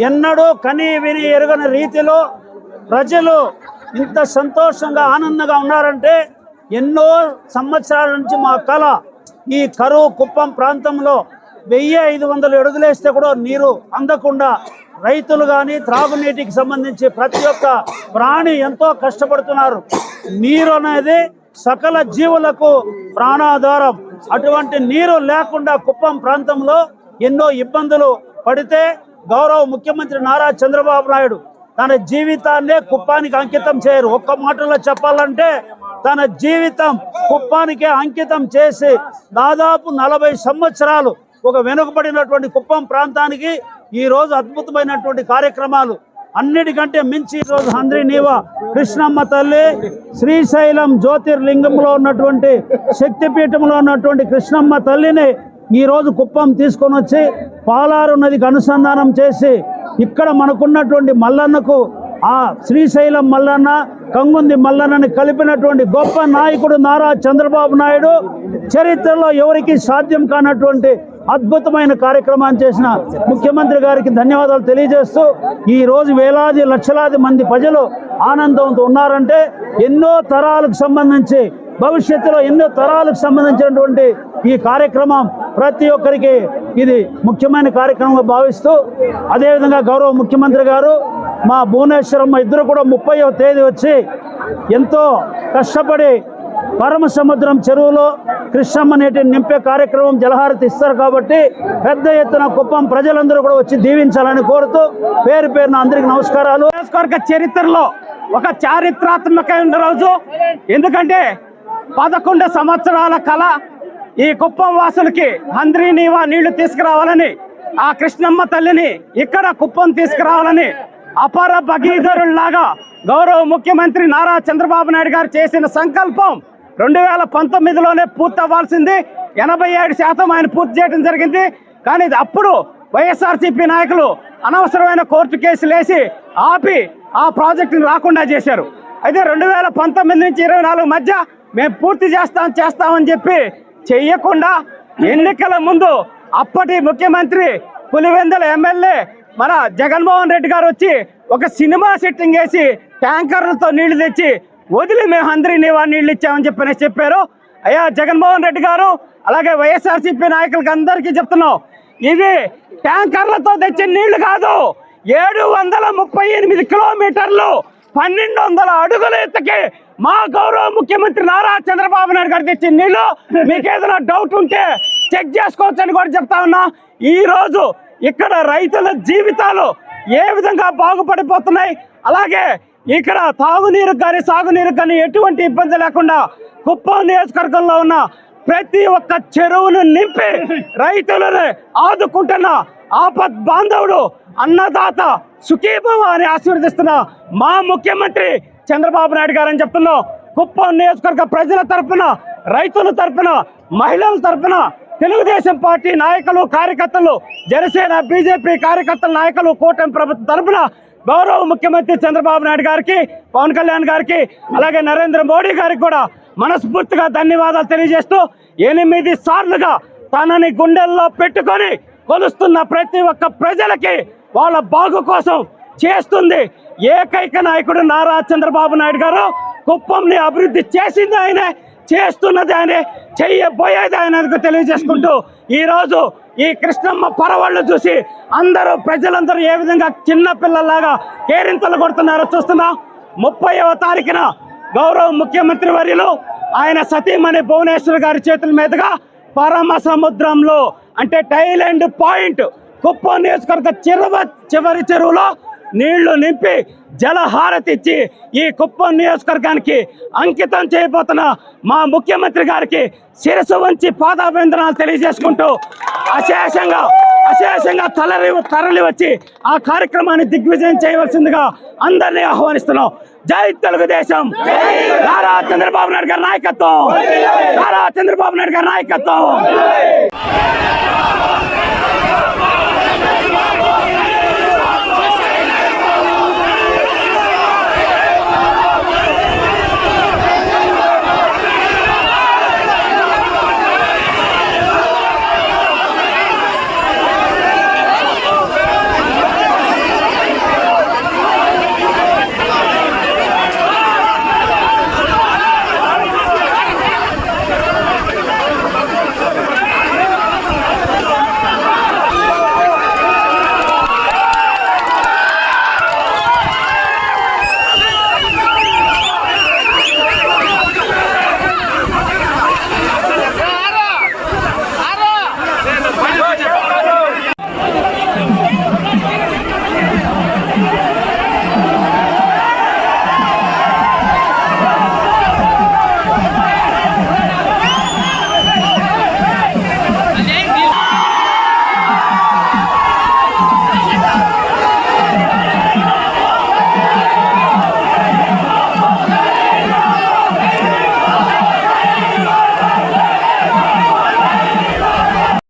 ఎన్నడూ కని విని ఎరుగని రీతిలో ప్రజలు ఇంత సంతోషంగా ఆనందంగా ఉన్నారంటే ఎన్నో సంవత్సరాల నుంచి మా కళ ఈ కరువు కుప్పం ప్రాంతంలో 1500 అడుగులేస్తే కూడా నీరు అందకుండా రైతులు కానీ త్రాగునీటికి సంబంధించి ప్రతి ఒక్క ప్రాణి ఎంతో కష్టపడుతున్నారు. నీరు అనేది సకల జీవులకు ప్రాణాధారం. అటువంటి నీరు లేకుండా కుప్పం ప్రాంతంలో ఎన్నో ఇబ్బందులు పడితే గౌరవ ముఖ్యమంత్రి నారా చంద్రబాబు నాయుడు తన జీవితాన్నే కుప్పానికి అంకితం చేయరు. ఒక్క మాటలో చెప్పాలంటే తన జీవితం కుప్పానికే అంకితం చేసి దాదాపు 40 సంవత్సరాలు ఒక వెనుకబడినటువంటి కుప్పం ప్రాంతానికి ఈరోజు అద్భుతమైనటువంటి కార్యక్రమాలు అన్నిటికంటే మించి ఈరోజు హంద్రీనీవా కృష్ణమ్మ తల్లి శ్రీశైలం జ్యోతిర్లింగంలో ఉన్నటువంటి శక్తిపీఠంలో ఉన్నటువంటి కృష్ణమ్మ తల్లిని ఈరోజు కుప్పం తీసుకొని వచ్చి పాలారు నదికి అనుసంధానం చేసి ఇక్కడ మనకున్నటువంటి మల్లన్నకు ఆ శ్రీశైలం మల్లన్న కంగుంది మల్లన్నని కలిపినటువంటి గొప్ప నాయకుడు నారా చంద్రబాబు నాయుడు చరిత్రలో ఎవరికి సాధ్యం కానటువంటి అద్భుతమైన కార్యక్రమాన్ని చేసిన ముఖ్యమంత్రి గారికి ధన్యవాదాలు తెలియజేస్తూ ఈరోజు వేలాది లక్షలాది మంది ప్రజలు ఆనందంతో ఉన్నారంటే ఎన్నో తరాలకు సంబంధించి భవిష్యత్తులో ఎన్నో తరాలకు సంబంధించినటువంటి ఈ కార్యక్రమం ప్రతి ఒక్కరికి ఇది ముఖ్యమైన కార్యక్రమంగా భావిస్తూ అదేవిధంగా గౌరవ ముఖ్యమంత్రి గారు మా భువనేశ్వరమ్మ ఇద్దరు కూడా 30వ తేదీ వచ్చి ఎంతో కష్టపడి పరమ సముద్రం చెరువులో కృష్ణమ్మ నీటిని నింపే కార్యక్రమం జలహారతి ఇస్తారు కాబట్టి పెద్ద ఎత్తున కుప్పం ప్రజలందరూ కూడా వచ్చి దీవించాలని కోరుతూ పేరు పేరున అందరికీ నమస్కారాలు. నియోజకవర్గ చరిత్రలో ఒక చారిత్రాత్మకమైన రోజు. ఎందుకంటే 11 సంవత్సరాల కళ ఈ కుప్పం వాసులకి హంద్రీనీవా నీళ్లు తీసుకురావాలని, ఆ కృష్ణమ్మ తల్లిని ఇక్కడ కుప్పం తీసుకురావాలని అపర భగీధరుల్లాగా గౌరవ ముఖ్యమంత్రి నారా చంద్రబాబు నాయుడు గారు చేసిన సంకల్పం 2019లోనే పూర్తి అవ్వాల్సింది. 87% ఆయన పూర్తి చేయడం జరిగింది. కానీ అప్పుడు వైఎస్ఆర్సీపీ నాయకులు అనవసరమైన కోర్టు కేసులు వేసి ఆపి ఆ ప్రాజెక్టును రాకుండా చేశారు. అయితే 2019 నుంచి 24 మధ్య మేము పూర్తి చేస్తామని చెప్పి చెయ్యకుండా ఎన్నికల ముందు అప్పటి ముఖ్యమంత్రి పులివెందుల ఎమ్మెల్యే మన జగన్మోహన్ రెడ్డి గారు వచ్చి ఒక సినిమా సెట్టింగ్ వేసి ట్యాంకర్లతో నీళ్లు తెచ్చి వదిలి మేము హంద్రీనీవా నీళ్లు ఇచ్చామని చెప్పారు. అయ్యా జగన్మోహన్ రెడ్డి గారు అలాగే వైఎస్ఆర్సీపీ నాయకులకి అందరికీ చెప్తున్నాం, ఇది ట్యాంకర్లతో తెచ్చిన నీళ్లు కాదు. 738 కిలోమీటర్లు 1200 అడుగుల ఎత్తుకి మా గౌరవ ముఖ్యమంత్రి నారా చంద్రబాబు నాయుడు గారు తెచ్చిన నీళ్లు. మీకు ఏదైనా డౌట్ ఉంటే చెక్ చేసుకోవచ్చని కూడా చెప్తా ఉన్నా. ఈ రోజు ఇక్కడ రైతుల జీవితాలు ఏ విధంగా బాగుపడిపోతున్నాయి, అలాగే ఇక్కడ తాగునీరు కానీ సాగునీరు కానీ ఎటువంటి ఇబ్బంది లేకుండా కుప్పం నియోజకవర్గంలో ఉన్న ప్రతి ఒక్క చెరువును నింపి రైతులను ఆదుకుంటున్న ఆపద్ బాంధవుడు అన్నదాత సుఖీభవ అని ఆశీర్వదిస్తున్న మా ముఖ్యమంత్రి చంద్రబాబు నాయుడు గారు అని చెప్తున్నాం. కుప్పం నియోజకవర్గ ప్రజల తరఫున, రైతుల తరఫున, మహిళల తరఫున, తెలుగుదేశం పార్టీ నాయకులు కార్యకర్తలు, జనసేన బీజేపీ కార్యకర్తల నాయకులు, కూటమి ప్రభుత్వం తరఫున గౌరవ ముఖ్యమంత్రి చంద్రబాబు నాయుడు గారికి, పవన్ కళ్యాణ్ గారికి, అలాగే నరేంద్ర మోడీ గారికి కూడా మనస్ఫూర్తిగా ధన్యవాదాలు తెలియజేస్తూ 8 సార్లుగా తనని గుండెల్లో పెట్టుకొని కొలుస్తున్న ప్రతి ఒక్క ప్రజలకి వాళ్ళ బాగు కోసం చేస్తుంది ఏకైక నాయకుడు నారా చంద్రబాబు నాయుడు గారు. కుప్పంని అభివృద్ధి చేసింది ఆయనే, చేస్తున్నది ఆయనే, చెయ్యబోయేది ఆయనకు తెలియజేసుకుంటూ ఈరోజు ఈ కృష్ణమ్మ పరవళ్ళు చూసి ప్రజలందరూ ఏ విధంగా చిన్న పిల్లల్లాగా కేరింతలు కొడుతున్నారో చూస్తున్నాం. 30వ తారీఖున గౌరవ ముఖ్యమంత్రి వర్యులు ఆయన సతీమణి భువనేశ్వర్ గారి చేతుల మీదుగా పరమ సముద్రంలో అంటే టైలాండ్ పాయింట్ కుప్పం నియోజకవర్గ చివరి చెరువులో నీళ్లు నింపి జలహారతి ఇచ్చి ఈ కుప్పం నియోజకవర్గానికి అంకితం చేయబోతున్న మా ముఖ్యమంత్రి గారికి శిరస్సు వంచి పాదాభివందనాలు తెలియజేసుకుంటూ అశేషంగా తరలి వచ్చి ఆ కార్యక్రమాన్ని దిగ్విజయం చేయవలసిందిగా అందరినీ ఆహ్వానిస్తున్నాం. జై తెలుగుదేశం, నారా చంద్రబాబు నాయుడు గారి నాయకత్వం, నారా చంద్రబాబు నాయుడు గారి నాయకత్వం.